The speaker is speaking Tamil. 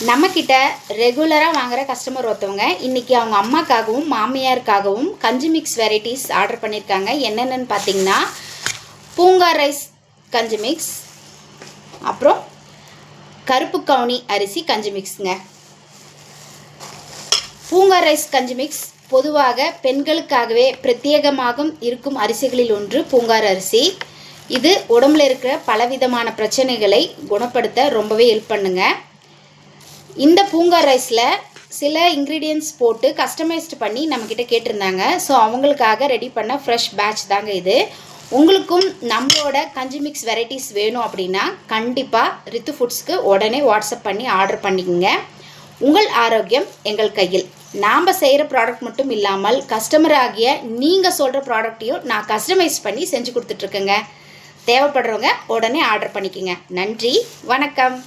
நம்மக்கிட்ட ரெகுலராக வாங்குகிற கஸ்டமர் ஒருத்தவங்க இன்றைக்கி அவங்க அம்மாக்காகவும் மாமியாருக்காகவும் கஞ்சி மிக்ஸ் வெரைட்டிஸ் ஆர்டர் பண்ணியிருக்காங்க. என்னென்னு பார்த்தீங்கன்னா பூங்கார் ரைஸ் கஞ்சி மிக்ஸ், அப்புறம் கருப்பு கவுனி அரிசி கஞ்சி மிக்ஸுங்க. பூங்கார் ரைஸ் கஞ்சி மிக்ஸ் பொதுவாக பெண்களுக்காகவே பிரத்யேகமாக இருக்கும் அரிசிகளில் ஒன்று பூங்கார் அரிசி. இது உடம்புல இருக்கிற பலவிதமான பிரச்சனைகளை குணப்படுத்த ரொம்பவே ஹெல்ப் பண்ணுங்க. இந்த பூங்கார் ரைஸில் சில இன்க்ரீடியன்ட்ஸ் போட்டு கஸ்டமைஸ்டு பண்ணி நம்மக்கிட்ட கேட்டிருந்தாங்க. ஸோ அவங்களுக்காக ரெடி பண்ண ஃப்ரெஷ் பேட்ச் தாங்க இது. உங்களுக்கும் நம்மளோட கஞ்சி மிக்ஸ் வெரைட்டிஸ் வேணும் அப்படின்னா கண்டிப்பாக ரித்து ஃபுட்ஸ்க்கு உடனே வாட்ஸ்அப் பண்ணி ஆர்டர் பண்ணிக்கோங்க. உங்கள் ஆரோக்கியம் எங்கள் கையில். நாம் செய்கிற ப்ராடக்ட் மட்டும் இல்லாமல் கஸ்டமர் ஆகிய நீங்கள் சொல்கிற ப்ராடக்டையும் நான் கஸ்டமைஸ் பண்ணி செஞ்சு கொடுத்துட்ருக்கேங்க. தேவைப்படுறவங்க உடனே ஆர்டர் பண்ணிக்கோங்க. நன்றி, வணக்கம்.